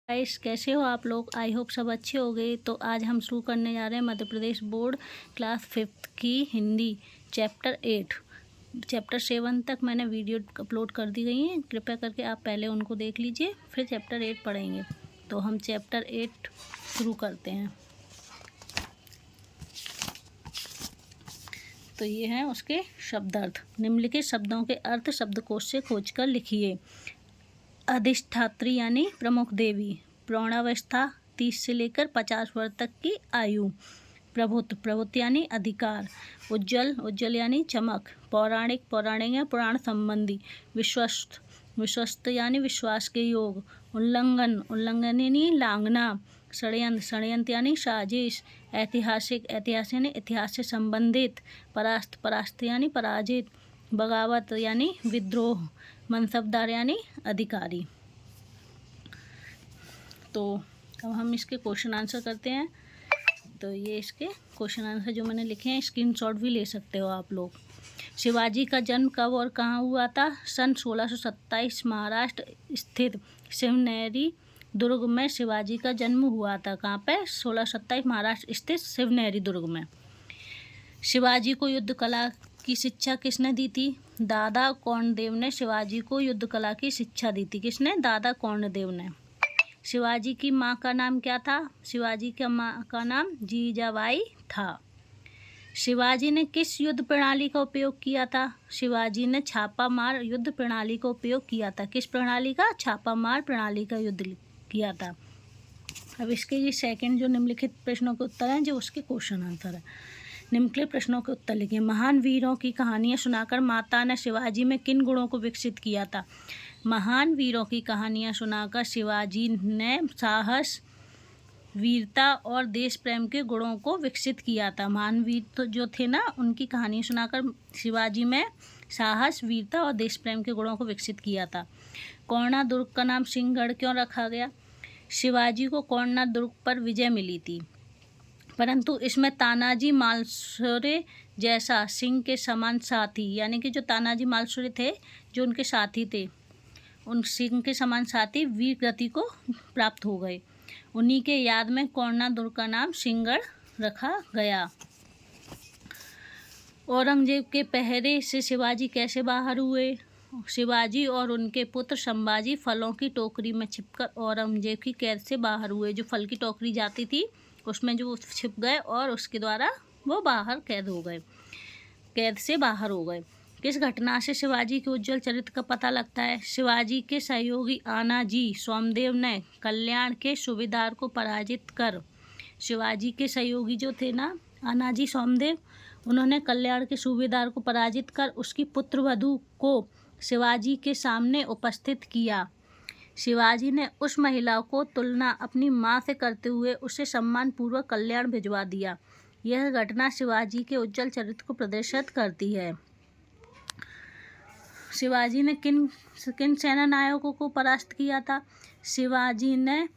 Guys, कैसे हो आप लोग। आई होप सब अच्छे हो गए। तो आज हम शुरू करने जा रहे हैं Madhya Pradesh board class 5th की हिंदी चैप्टर 8। चैप्टर 7 तक मैंने वीडियो अपलोड कर दी गई हैं, कृपया करके आप पहले उनको देख लीजिए, फिर चैप्टर 8 पढ़ेंगे। तो हम चैप्टर 8 शुरू करते हैं। तो ये हैं उसके शब्दार्थ। निम्नलिखित शब्दों के अर्थ शब्दकोश से खोजकर लिखिए। अधिष्ठात्री यानी प्रमुख देवी। प्रौढ़ावस्था 30 से लेकर 50 वर्ष तक की आयु। प्रभुत्व, प्रभुत्व यानी अधिकार। उज्जवल, उज्जवल यानी चमक। पौराणिक, पौराणिक या पुराण संबंधी। विश्वस्त, विश्वस्त यानी विश्वास के योग। उल्लंघन, उल्लंघन यानी लांघना। षड्यंत्र, षड्यंत्र यानी साजिश। ऐतिहासिक, ऐतिहासिक यानी इतिहास से संबंधित। परास्त, परास्त यानी पराजित। बगावत यानी विद्रोह। मनसबदार यानी अधिकारी। तो अब हम इसके क्वेश्चन आंसर करते हैं। तो ये इसके क्वेश्चन आंसर जो मैंने लिखे हैं, स्क्रीनशॉट भी ले सकते हो आप लोग। शिवाजी का जन्म कब और कहाँ हुआ था? सन 1627 महाराष्ट्र स्थित शिवनेरी दुर्ग में शिवाजी का जन्म हुआ था। कहाँ पे? 1627 महाराष्ट्र स्थित शिवनेरी दुर्ग में। शिवाजी को युद्ध कला की शिक्षा किसने दी थी? दादा कौंडदेव ने शिवाजी को युद्ध कला की शिक्षा दी थी। किसने? दादा कौंडदेव ने। शिवाजी की माँ का नाम क्या था? शिवाजी की माँ का नाम जीजाबाई था। शिवाजी ने किस युद्ध प्रणाली का उपयोग किया था? शिवाजी ने छापा मार युद्ध प्रणाली का उपयोग किया था। किस प्रणाली का? छापा मार प्रणाली का युद्ध किया था। अब इसके ये सेकंड जो निम्नलिखित प्रश्नों के उत्तर हैं, जो उसके क्वेश्चन आंसर है। निम्नलिखित प्रश्नों के उत्तर लिखिए। महान वीरों की कहानियाँ सुनाकर माता ने शिवाजी में किन गुणों को विकसित किया था? महान वीरों की कहानियाँ सुनाकर शिवाजी ने साहस, वीरता और देश प्रेम के गुणों को विकसित किया था। महान वीर तो जो थे ना, उनकी कहानियाँ सुनाकर शिवाजी में साहस, वीरता और देश प्रेम के गुणों को विकसित किया था। कोणार्क दुर्ग का नाम सिंहगढ़ क्यों रखा गया? शिवाजी को कोणार्क दुर्ग पर विजय मिली थी, परंतु इसमें तानाजी मालुसरे जैसा सिंह के समान साथी, यानी कि जो तानाजी मालुसरे थे, जो उनके साथी थे, उन सिंह के समान साथी वीर गति को प्राप्त हो गए। उन्हीं के याद में कोणार्क दुर्ग का नाम सिंहगढ़ रखा गया। औरंगजेब के पहरे से शिवाजी कैसे बाहर हुए? शिवाजी और उनके पुत्र संभाजी फलों की टोकरी में छिपकर औरंगजेब की कैद से बाहर हुए। जो फल की टोकरी जाती थी, उसमें जो छिप गए और उसके द्वारा वो बाहर कैद हो गए, कैद से बाहर हो गए। किस घटना से शिवाजी के उज्जवल चरित्र का पता लगता है? शिवाजी के सहयोगी आनाजी सोमदेव ने कल्याण के सूबेदार को पराजित कर, शिवाजी के सहयोगी जो थे ना, आनाजी सोमदेव, उन्होंने कल्याण के सूबेदार को पराजित कर उसकी पुत्रवधू को शिवाजी के सामने उपस्थित किया। शिवाजी ने उस महिला को तुलना अपनी मां से करते हुए उसे सम्मानपूर्वक कल्याण भिजवा दिया। यह घटना शिवाजी के उज्जवल चरित्र को प्रदर्शित करती है। शिवाजी ने किन किन सेना नायकों को परास्त किया था? शिवाजी ने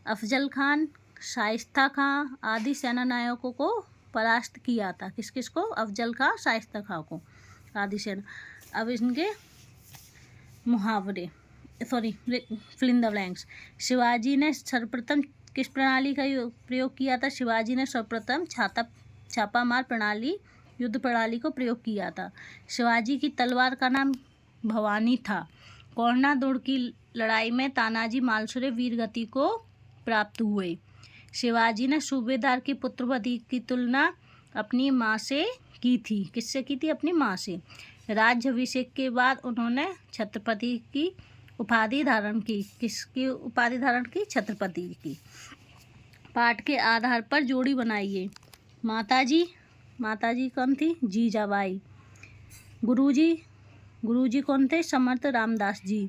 अफजल खान, शाइस्ता खां आदि सेना नायकों को परास्त किया था। किस किस को? अफजल खां, शाइस्ता खां को आदि सेना। अब इनके मुहावरे, fill in the blanks. Shivaji ने सर्वप्रथम किस प्रणाली का प्रयोग किया था? शिवाजी ने सर्वप्रथम छापा मार प्रणाली, युद्ध प्रणाली को प्रयोग किया था। शिवाजी की तलवार का नाम भवानी था। कोणार्क दुर्ग की लड़ाई में तानाजी मालुसरे वीरगति को प्राप्त हुए। शिवाजी ने सूबेदार की पुत्रवधू की तुलना अपनी माँ से की थी। किससे की थी? अपनी माँ से। राज्याभिषेक के बाद उन्होंने छत्रपति की उपाधि धारण की। किसकी उपाधि धारण की? छत्रपति की। पाठ के आधार पर जोड़ी बनाइए। माताजी, माताजी कौन थी? जीजाबाई। गुरुजी, गुरुजी कौन थे? समर्थ रामदास जी।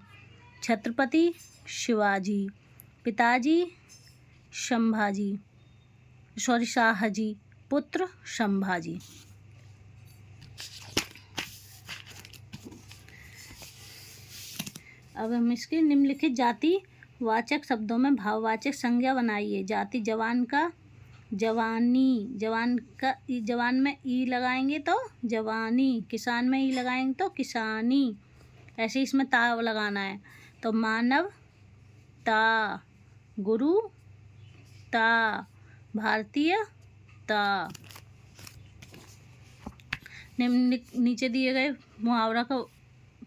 छत्रपति शिवाजी। पिताजी संभाजी, शाहजी। पुत्र संभाजी। अब हम इसके निम्नलिखित जाति वाचक शब्दों में भाववाचक संज्ञा बनाइए। जाति, जवान का जवानी, जवान का जवान में ई लगाएंगे तो जवानी, किसान में ई लगाएंगे तो किसानी, ऐसे इसमें ता लगाना है। तो मानवता, गुरु ता भारतीय ता। नीचे दिए गए मुहावरा का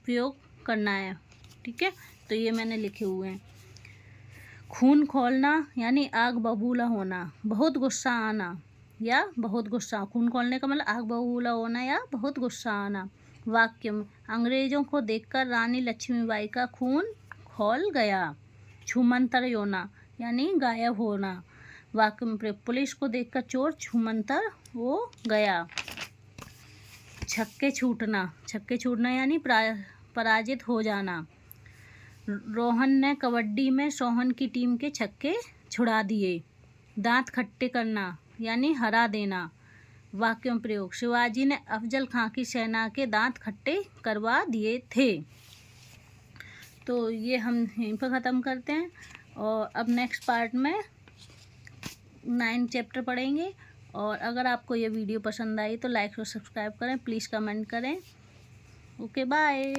प्रयोग करना है, ठीक है। तो ये मैंने लिखे हुए हैं। खून खौलना यानी आग बबूला होना, बहुत गुस्सा आना या बहुत गुस्सा। खून खौलने का मतलब आग बबूला होना या बहुत गुस्सा आना। वाक्य में अंग्रेजों को देखकर रानी लक्ष्मीबाई का खून खौल गया। छूमंतर होना यानी गायब होना। वाक्य में प्रयोग पुलिस को देखकर चोर छूमंतर हो गया। छक्के छूटना यानी पराजित हो जाना। रोहन ने कबड्डी में सोहन की टीम के छक्के छुड़ा दिए। दांत खट्टे करना यानी हरा देना। वाक्य में प्रयोग शिवाजी ने अफजल खां की सेना के दांत खट्टे करवा दिए थे। तो ये हम यहीं पर ख़त्म करते हैं और अब नेक्स्ट पार्ट में 9 चैप्टर पढ़ेंगे। और अगर आपको ये वीडियो पसंद आई तो लाइक और सब्सक्राइब करें, प्लीज़ कमेंट करें। Okay bye.